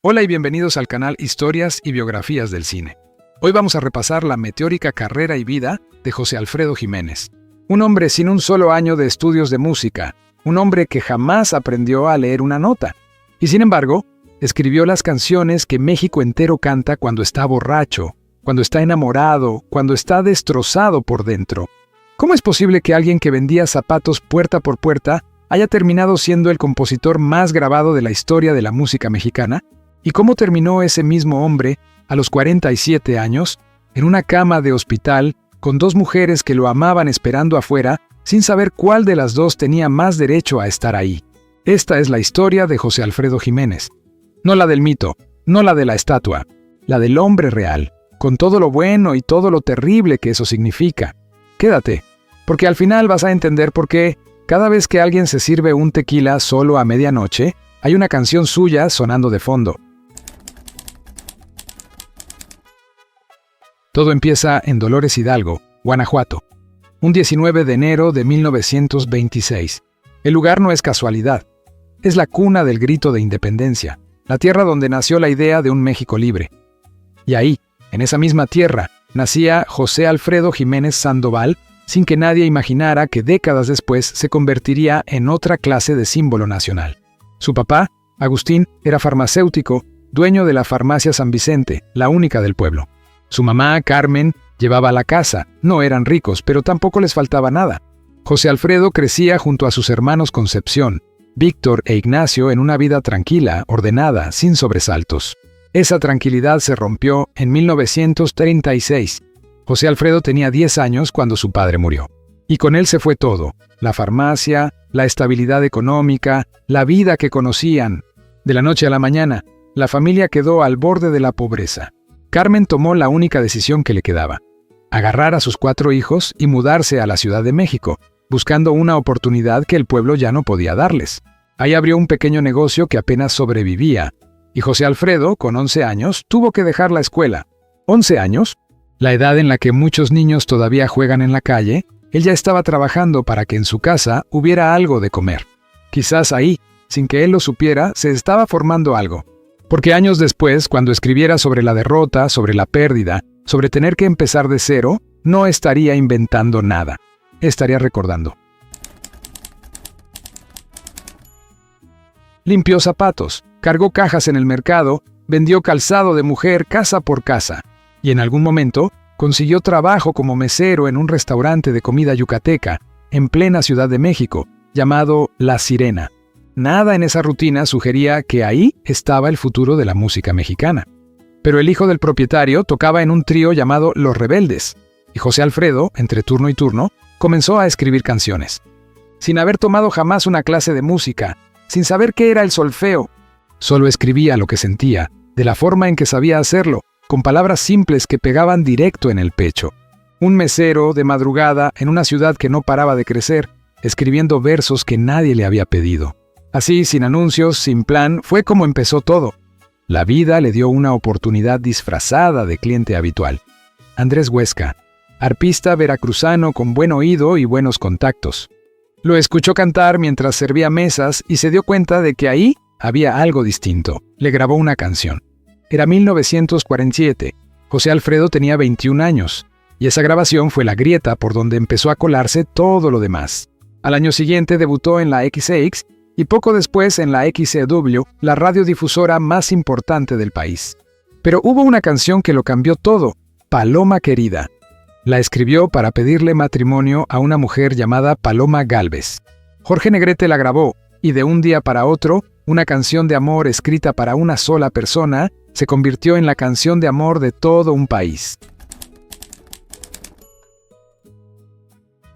Hola y bienvenidos al canal Historias y Biografías del Cine. Hoy vamos a repasar la meteórica carrera y vida de José Alfredo Jiménez. Un hombre sin un solo año de estudios de música, un hombre que jamás aprendió a leer una nota. Y sin embargo, escribió las canciones que México entero canta cuando está borracho, cuando está enamorado, cuando está destrozado por dentro. ¿Cómo es posible que alguien que vendía zapatos puerta por puerta haya terminado siendo el compositor más grabado de la historia de la música mexicana? ¿Y cómo terminó ese mismo hombre, a los 47 años, en una cama de hospital, con dos mujeres que lo amaban esperando afuera, sin saber cuál de las dos tenía más derecho a estar ahí? Esta es la historia de José Alfredo Jiménez. No la del mito, no la de la estatua, la del hombre real, con todo lo bueno y todo lo terrible que eso significa. Quédate, porque al final vas a entender por qué, cada vez que alguien se sirve un tequila solo a medianoche, hay una canción suya sonando de fondo. Todo empieza en Dolores Hidalgo, Guanajuato, un 19 de enero de 1926. El lugar no es casualidad. Es la cuna del grito de independencia, la tierra donde nació la idea de un México libre. Y ahí, en esa misma tierra, nacía José Alfredo Jiménez Sandoval, sin que nadie imaginara que décadas después se convertiría en otra clase de símbolo nacional. Su papá, Agustín, era farmacéutico, dueño de la farmacia San Vicente, la única del pueblo. Su mamá, Carmen, llevaba la casa. No eran ricos, pero tampoco les faltaba nada. José Alfredo crecía junto a sus hermanos Concepción, Víctor e Ignacio en una vida tranquila, ordenada, sin sobresaltos. Esa tranquilidad se rompió en 1936. José Alfredo tenía 10 años cuando su padre murió. Y con él se fue todo: la farmacia, la estabilidad económica, la vida que conocían. De la noche a la mañana, la familia quedó al borde de la pobreza. Carmen tomó la única decisión que le quedaba: agarrar a sus 4 hijos y mudarse a la Ciudad de México, buscando una oportunidad que el pueblo ya no podía darles. Ahí abrió un pequeño negocio que apenas sobrevivía, y José Alfredo, con 11 años, tuvo que dejar la escuela. ¿11 años? La edad en la que muchos niños todavía juegan en la calle. Él ya estaba trabajando para que en su casa hubiera algo de comer. Quizás ahí, sin que él lo supiera, se estaba formando algo. Porque años después, cuando escribiera sobre la derrota, sobre la pérdida, sobre tener que empezar de cero, no estaría inventando nada. Estaría recordando. Limpió zapatos, cargó cajas en el mercado, vendió calzado de mujer casa por casa, y en algún momento consiguió trabajo como mesero en un restaurante de comida yucateca, en plena Ciudad de México, llamado La Sirena. Nada en esa rutina sugería que ahí estaba el futuro de la música mexicana. Pero el hijo del propietario tocaba en un trío llamado Los Rebeldes, y José Alfredo, entre turno y turno, comenzó a escribir canciones. Sin haber tomado jamás una clase de música, sin saber qué era el solfeo, solo escribía lo que sentía, de la forma en que sabía hacerlo, con palabras simples que pegaban directo en el pecho. Un mesero de madrugada en una ciudad que no paraba de crecer, escribiendo versos que nadie le había pedido. Así, sin anuncios, sin plan, fue como empezó todo. La vida le dio una oportunidad disfrazada de cliente habitual. Andrés Huesca, arpista veracruzano con buen oído y buenos contactos. Lo escuchó cantar mientras servía mesas y se dio cuenta de que ahí había algo distinto. Le grabó una canción. Era 1947. José Alfredo tenía 21 años, y esa grabación fue la grieta por donde empezó a colarse todo lo demás. Al año siguiente debutó en la XX, y poco después en la XCW, la radiodifusora más importante del país. Pero hubo una canción que lo cambió todo: Paloma Querida. La escribió para pedirle matrimonio a una mujer llamada Paloma Gálvez. Jorge Negrete la grabó, y de un día para otro, una canción de amor escrita para una sola persona se convirtió en la canción de amor de todo un país.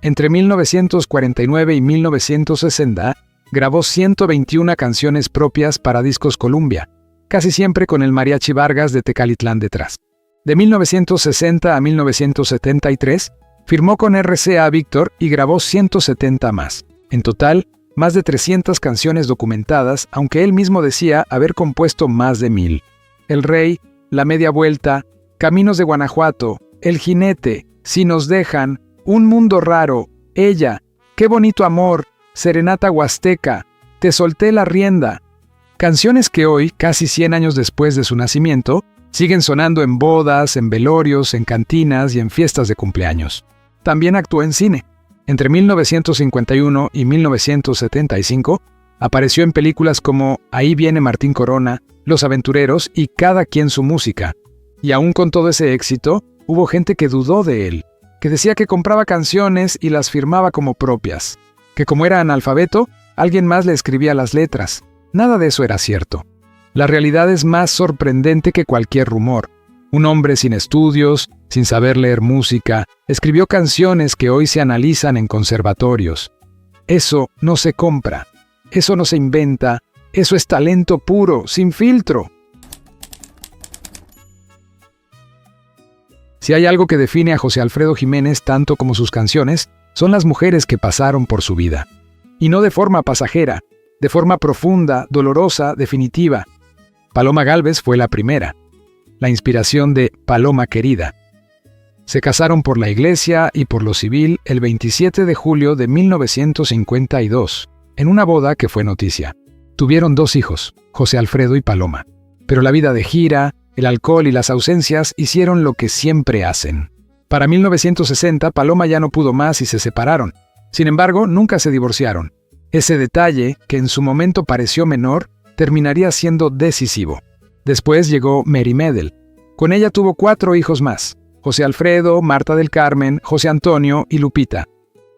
Entre 1949 y 1960, grabó 121 canciones propias para discos Columbia, casi siempre con el Mariachi Vargas de Tecalitlán detrás. De 1960 a 1973, firmó con RCA Víctor y grabó 170 más. En total, más de 300 canciones documentadas, aunque él mismo decía haber compuesto más de 1000. El Rey, La Media Vuelta, Caminos de Guanajuato, El Jinete, Si nos dejan, Un mundo raro, Ella, Qué bonito amor, Serenata Huasteca, Te solté la rienda, Canciones que hoy, casi 100 años después de su nacimiento, siguen sonando en bodas, en velorios, en cantinas y en fiestas de cumpleaños. También actuó en cine. Entre 1951 y 1975, apareció en películas como Ahí viene Martín Corona, Los Aventureros y Cada quien su música. Y aún con todo ese éxito, hubo gente que dudó de él, que decía que compraba canciones y las firmaba como propias, que como era analfabeto, alguien más le escribía las letras. Nada de eso era cierto. La realidad es más sorprendente que cualquier rumor. Un hombre sin estudios, sin saber leer música, escribió canciones que hoy se analizan en conservatorios. Eso no se compra, eso no se inventa, eso es talento puro, sin filtro. Si hay algo que define a José Alfredo Jiménez tanto como sus canciones, son las mujeres que pasaron por su vida. Y no de forma pasajera, de forma profunda, dolorosa, definitiva. Paloma Gálvez fue la primera, la inspiración de Paloma Querida. Se casaron por la iglesia y por lo civil el 27 de julio de 1952, en una boda que fue noticia. Tuvieron 2 hijos, José Alfredo y Paloma. Pero la vida de gira, el alcohol y las ausencias hicieron lo que siempre hacen. Para 1960, Paloma ya no pudo más y se separaron. Sin embargo, nunca se divorciaron. Ese detalle, que en su momento pareció menor, terminaría siendo decisivo. Después llegó Mary Medel. Con ella tuvo 4 hijos más: José Alfredo, Marta del Carmen, José Antonio y Lupita.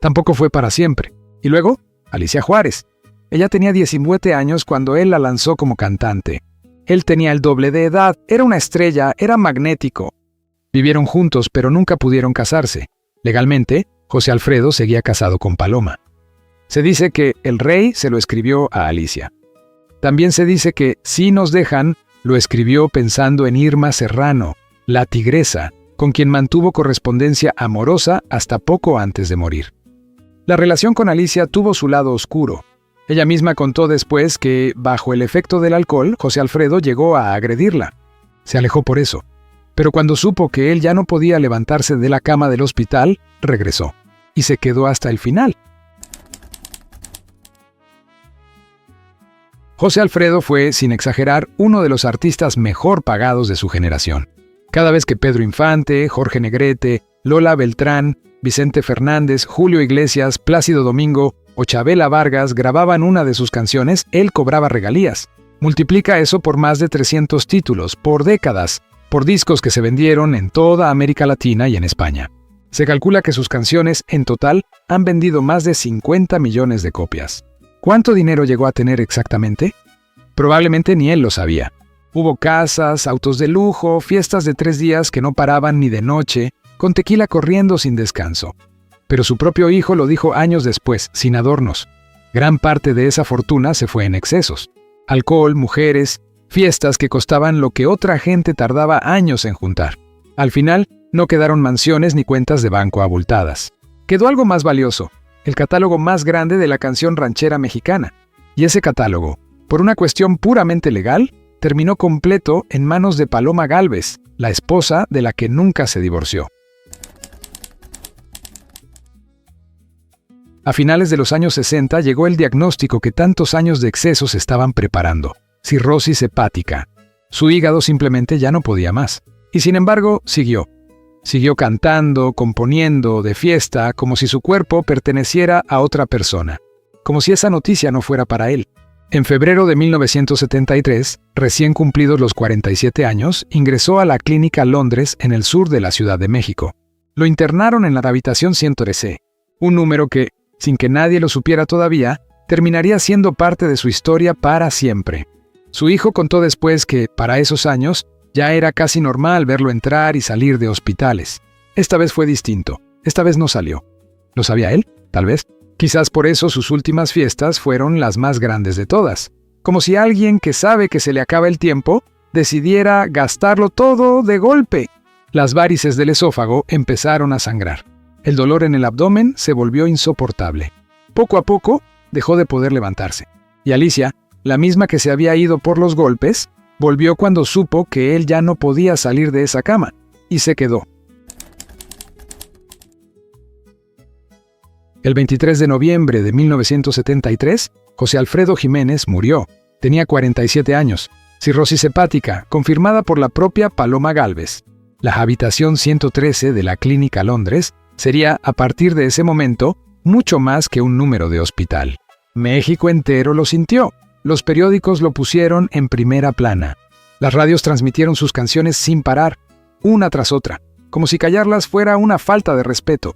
Tampoco fue para siempre. Y luego, Alicia Juárez. Ella tenía 19 años cuando él la lanzó como cantante. Él tenía el doble de edad, era una estrella, era magnético. Vivieron juntos, pero nunca pudieron casarse. Legalmente, José Alfredo seguía casado con Paloma. Se dice que el rey se lo escribió a Alicia. También se dice que Si nos dejan lo escribió pensando en Irma Serrano, la tigresa, con quien mantuvo correspondencia amorosa hasta poco antes de morir. La relación con Alicia tuvo su lado oscuro. Ella misma contó después que, bajo el efecto del alcohol, José Alfredo llegó a agredirla. Se alejó por eso. Pero cuando supo que él ya no podía levantarse de la cama del hospital, regresó. Y se quedó hasta el final. José Alfredo fue, sin exagerar, uno de los artistas mejor pagados de su generación. Cada vez que Pedro Infante, Jorge Negrete, Lola Beltrán, Vicente Fernández, Julio Iglesias, Plácido Domingo o Chabela Vargas grababan una de sus canciones, él cobraba regalías. Multiplica eso por más de 300 títulos, por décadas, por discos que se vendieron en toda América Latina y en España. Se calcula que sus canciones, en total, han vendido más de 50 millones de copias. ¿Cuánto dinero llegó a tener exactamente? Probablemente ni él lo sabía. Hubo casas, autos de lujo, fiestas de 3 días que no paraban ni de noche, con tequila corriendo sin descanso. Pero su propio hijo lo dijo años después, sin adornos. Gran parte de esa fortuna se fue en excesos. Alcohol, mujeres, fiestas que costaban lo que otra gente tardaba años en juntar. Al final, no quedaron mansiones ni cuentas de banco abultadas. Quedó algo más valioso: el catálogo más grande de la canción ranchera mexicana. Y ese catálogo, por una cuestión puramente legal, terminó completo en manos de Paloma Gálvez, la esposa de la que nunca se divorció. A finales de los años 60 llegó el diagnóstico que tantos años de excesos estaban preparando: cirrosis hepática. Su hígado simplemente ya no podía más. Y sin embargo, siguió. Siguió cantando, componiendo, de fiesta, como si su cuerpo perteneciera a otra persona, como si esa noticia no fuera para él. En febrero de 1973, recién cumplidos los 47 años, ingresó a la Clínica Londres en el sur de la Ciudad de México. Lo internaron en la habitación 113, un número que, sin que nadie lo supiera todavía, terminaría siendo parte de su historia para siempre. Su hijo contó después que, para esos años, ya era casi normal verlo entrar y salir de hospitales. Esta vez fue distinto. Esta vez no salió. ¿Lo sabía él? Tal vez. Quizás por eso sus últimas fiestas fueron las más grandes de todas. Como si alguien que sabe que se le acaba el tiempo decidiera gastarlo todo de golpe. Las varices del esófago empezaron a sangrar. El dolor en el abdomen se volvió insoportable. Poco a poco dejó de poder levantarse. Y Alicia, la misma que se había ido por los golpes, volvió cuando supo que él ya no podía salir de esa cama, y se quedó. El 23 de noviembre de 1973, José Alfredo Jiménez murió. Tenía 47 años, cirrosis hepática, confirmada por la propia Paloma Gálvez. La habitación 113 de la Clínica Londres sería, a partir de ese momento, mucho más que un número de hospital. México entero lo sintió. Los periódicos lo pusieron en primera plana. Las radios transmitieron sus canciones sin parar, una tras otra, como si callarlas fuera una falta de respeto.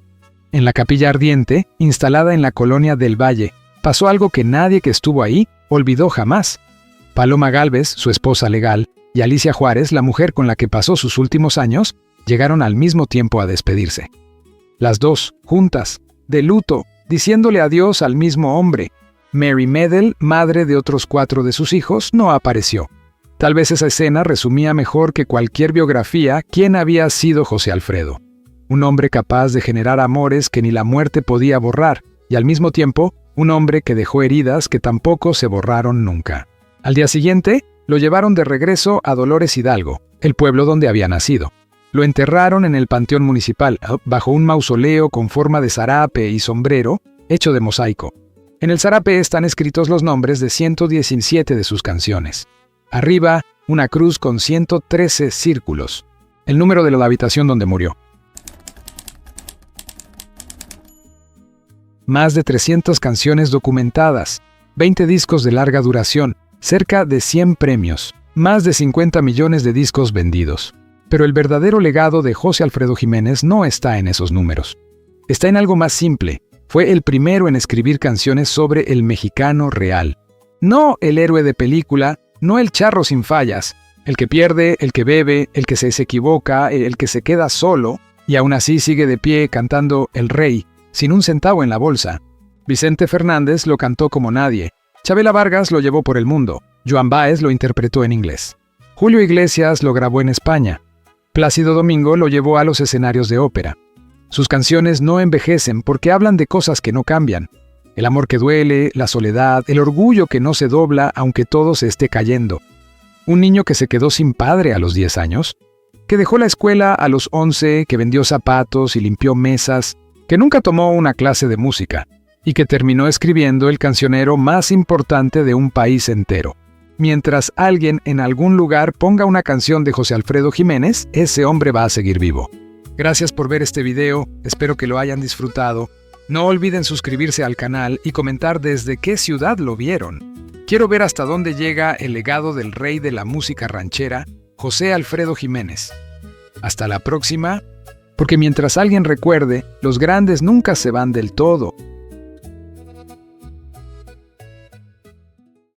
En la Capilla Ardiente, instalada en la colonia del Valle, pasó algo que nadie que estuvo ahí olvidó jamás. Paloma Gálvez, su esposa legal, y Alicia Juárez, la mujer con la que pasó sus últimos años, llegaron al mismo tiempo a despedirse. Las dos, juntas, de luto, diciéndole adiós al mismo hombre. Mary Medel, madre de otros 4 de sus hijos, no apareció. Tal vez esa escena resumía mejor que cualquier biografía quién había sido José Alfredo. Un hombre capaz de generar amores que ni la muerte podía borrar, y al mismo tiempo, un hombre que dejó heridas que tampoco se borraron nunca. Al día siguiente, lo llevaron de regreso a Dolores Hidalgo, el pueblo donde había nacido. Lo enterraron en el Panteón Municipal, bajo un mausoleo con forma de zarape y sombrero, hecho de mosaico. En el zarape están escritos los nombres de 117 de sus canciones. Arriba, una cruz con 113 círculos, el número de la habitación donde murió. Más de 300 canciones documentadas, 20 discos de larga duración, cerca de 100 premios, más de 50 millones de discos vendidos. Pero el verdadero legado de José Alfredo Jiménez no está en esos números. Está en algo más simple. Fue el primero en escribir canciones sobre el mexicano real. No el héroe de película, no el charro sin fallas, el que pierde, el que bebe, el que se equivoca, el que se queda solo y aún así sigue de pie cantando El Rey, sin un centavo en la bolsa. Vicente Fernández lo cantó como nadie. Chabela Vargas lo llevó por el mundo. Joan Baez lo interpretó en inglés. Julio Iglesias lo grabó en España. Plácido Domingo lo llevó a los escenarios de ópera. Sus canciones no envejecen porque hablan de cosas que no cambian. El amor que duele, la soledad, el orgullo que no se dobla aunque todo se esté cayendo. Un niño que se quedó sin padre a los 10 años, que dejó la escuela a los 11, que vendió zapatos y limpió mesas, que nunca tomó una clase de música y que terminó escribiendo el cancionero más importante de un país entero. Mientras alguien en algún lugar ponga una canción de José Alfredo Jiménez, ese hombre va a seguir vivo. Gracias por ver este video, espero que lo hayan disfrutado. No olviden suscribirse al canal y comentar desde qué ciudad lo vieron. Quiero ver hasta dónde llega el legado del rey de la música ranchera, José Alfredo Jiménez. Hasta la próxima, porque mientras alguien recuerde, los grandes nunca se van del todo.